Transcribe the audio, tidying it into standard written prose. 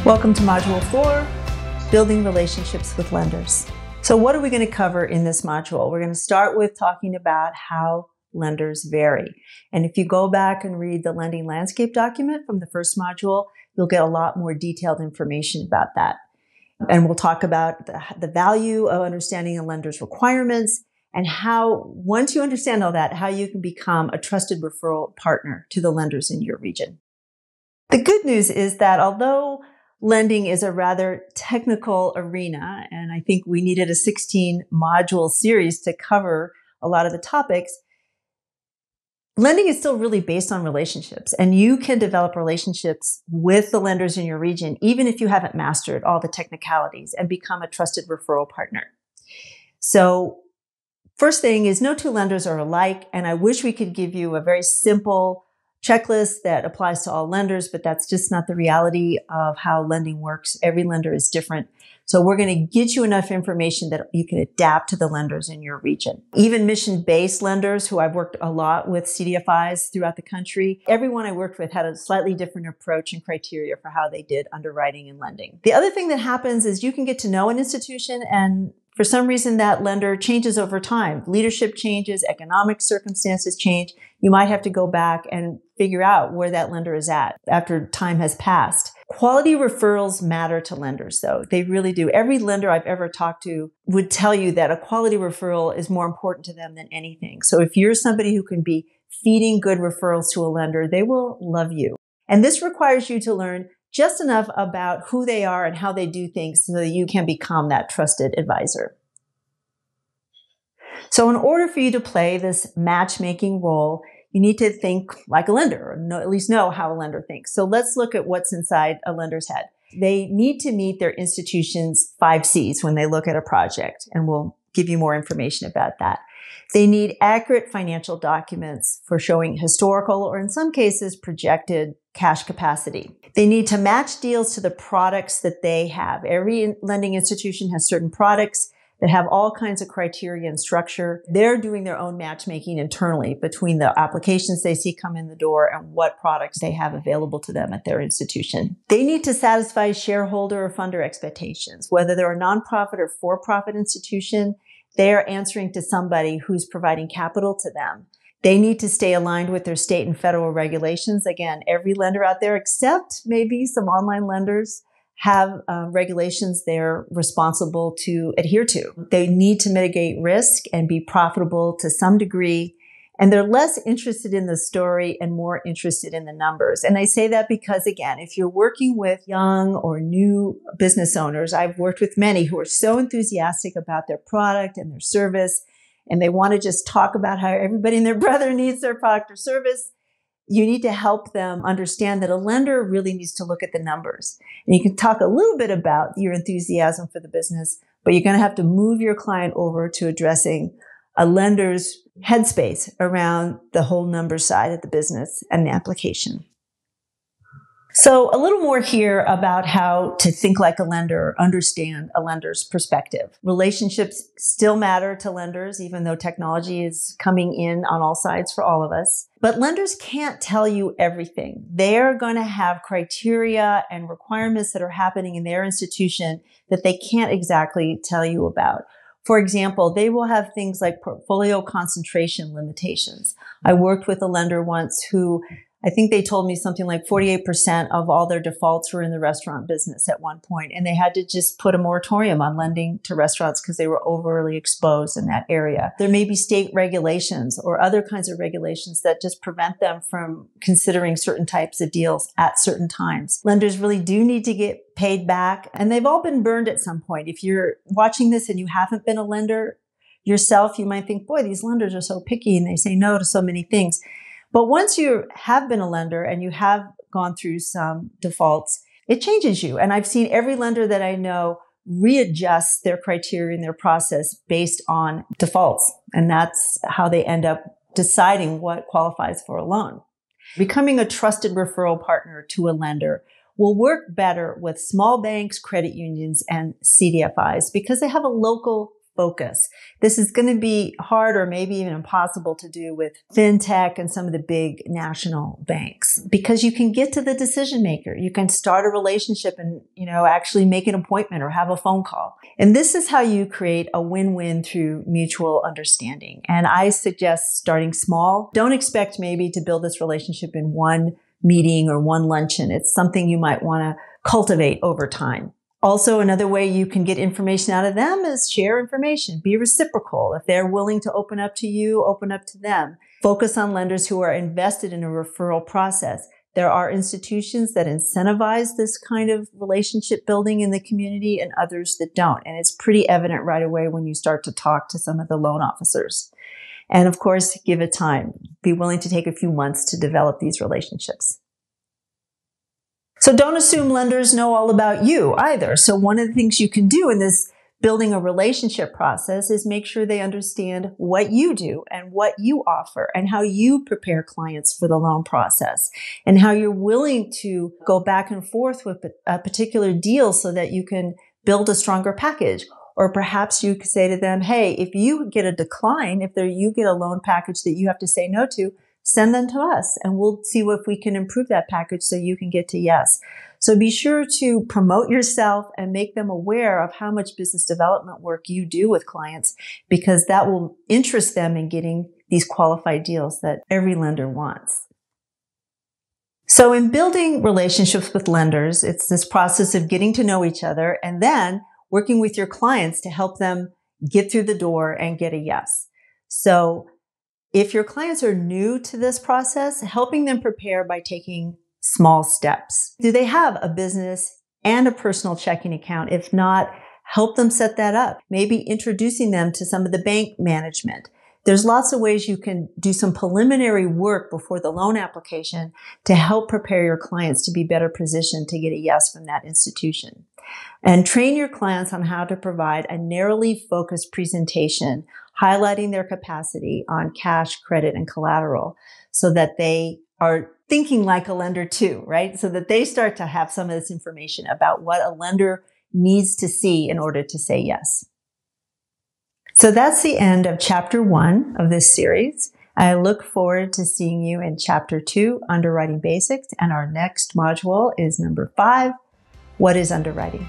Welcome to Module 4, Building Relationships with Lenders. So what are we going to cover in this module? We're going to start with talking about how lenders vary. And if you go back and read the lending landscape document from the first module, you'll get a lot more detailed information about that. And we'll talk about the value of understanding a lender's requirements and how, once you understand all that, how you can become a trusted referral partner to the lenders in your region. The good news is that although lending is a rather technical arena, and I think we needed a 16-module series to cover a lot of the topics, lending is still really based on relationships, and you can develop relationships with the lenders in your region, even if you haven't mastered all the technicalities, and become a trusted referral partner. So first thing is no two lenders are alike, and I wish we could give you a very simple checklist that applies to all lenders, but that's just not the reality of how lending works. Every lender is different. So we're going to get you enough information that you can adapt to the lenders in your region. Even mission-based lenders, who I've worked a lot with CDFIs throughout the country, everyone I worked with had a slightly different approach and criteria for how they did underwriting and lending. The other thing that happens is you can get to know an institution, and for some reason that lender changes over time. Leadership changes, economic circumstances change. You might have to go back and figure out where that lender is at after time has passed. Quality referrals matter to lenders, though. They really do. Every lender I've ever talked to would tell you that a quality referral is more important to them than anything. So if you're somebody who can be feeding good referrals to a lender, they will love you. And this requires you to learn just enough about who they are and how they do things so that you can become that trusted advisor. So in order for you to play this matchmaking role, you need to think like a lender, or at least know how a lender thinks. So let's look at what's inside a lender's head. They need to meet their institution's 5 C's when they look at a project, and we'll give you more information about that. They need accurate financial documents for showing historical, or in some cases, projected cash capacity. They need to match deals to the products that they have. Every lending institution has certain products that have all kinds of criteria and structure. They're doing their own matchmaking internally between the applications they see come in the door and what products they have available to them at their institution. They need to satisfy shareholder or funder expectations. Whether they're a nonprofit or for-profit institution, they are answering to somebody who's providing capital to them. They need to stay aligned with their state and federal regulations. Again, every lender out there, except maybe some online lenders, have regulations they're responsible to adhere to. They need to mitigate risk and be profitable to some degree. And they're less interested in the story and more interested in the numbers. And I say that because, again, if you're working with young or new business owners, I've worked with many who are so enthusiastic about their product and their service, and they want to just talk about how everybody and their brother needs their product or service. You need to help them understand that a lender really needs to look at the numbers. And you can talk a little bit about your enthusiasm for the business, but you're going to have to move your client over to addressing a lender's headspace around the whole number side of the business and the application. So a little more here about how to think like a lender, or understand a lender's perspective. Relationships still matter to lenders, even though technology is coming in on all sides for all of us. But lenders can't tell you everything. They're going to have criteria and requirements that are happening in their institution that they can't exactly tell you about. For example, they will have things like portfolio concentration limitations. I worked with a lender once who, I think they told me something like 48% of all their defaults were in the restaurant business at one point, and they had to just put a moratorium on lending to restaurants because they were overly exposed in that area. There may be state regulations or other kinds of regulations that just prevent them from considering certain types of deals at certain times. Lenders really do need to get paid back, and they've all been burned at some point. If you're watching this and you haven't been a lender yourself, you might think, boy, these lenders are so picky and they say no to so many things. But once you have been a lender and you have gone through some defaults, it changes you. And I've seen every lender that I know readjust their criteria and their process based on defaults. And that's how they end up deciding what qualifies for a loan. Becoming a trusted referral partner to a lender will work better with small banks, credit unions, and CDFIs because they have a local focus. This is going to be hard or maybe even impossible to do with fintech and some of the big national banks, because you can get to the decision maker. You can start a relationship and, actually make an appointment or have a phone call. And this is how you create a win-win through mutual understanding. And I suggest starting small. Don't expect maybe to build this relationship in one meeting or one luncheon. It's something you might want to cultivate over time. Also, another way you can get information out of them is share information. Be reciprocal. If they're willing to open up to you, open up to them. Focus on lenders who are invested in a referral process. There are institutions that incentivize this kind of relationship building in the community and others that don't. And it's pretty evident right away when you start to talk to some of the loan officers. And of course, give it time. Be willing to take a few months to develop these relationships. So don't assume lenders know all about you either. So one of the things you can do in this building a relationship process is make sure they understand what you do and what you offer and how you prepare clients for the loan process and how you're willing to go back and forth with a particular deal so that you can build a stronger package. Or perhaps you could say to them, hey, if you get a decline, you get a loan package that you have to say no to, send them to us and we'll see if we can improve that package so you can get to yes. So be sure to promote yourself and make them aware of how much business development work you do with clients, because that will interest them in getting these qualified deals that every lender wants. So in building relationships with lenders, it's this process of getting to know each other and then working with your clients to help them get through the door and get a yes. So if your clients are new to this process, helping them prepare by taking small steps. Do they have a business and a personal checking account? If not, help them set that up. Maybe introducing them to some of the bank management. There's lots of ways you can do some preliminary work before the loan application to help prepare your clients to be better positioned to get a yes from that institution. And train your clients on how to provide a narrowly focused presentation, highlighting their capacity on cash, credit, and collateral so that they are thinking like a lender too, right? So that they start to have some of this information about what a lender needs to see in order to say yes. So that's the end of chapter 1 of this series. I look forward to seeing you in chapter 2, Underwriting Basics, and our next module is number 5, What is Underwriting?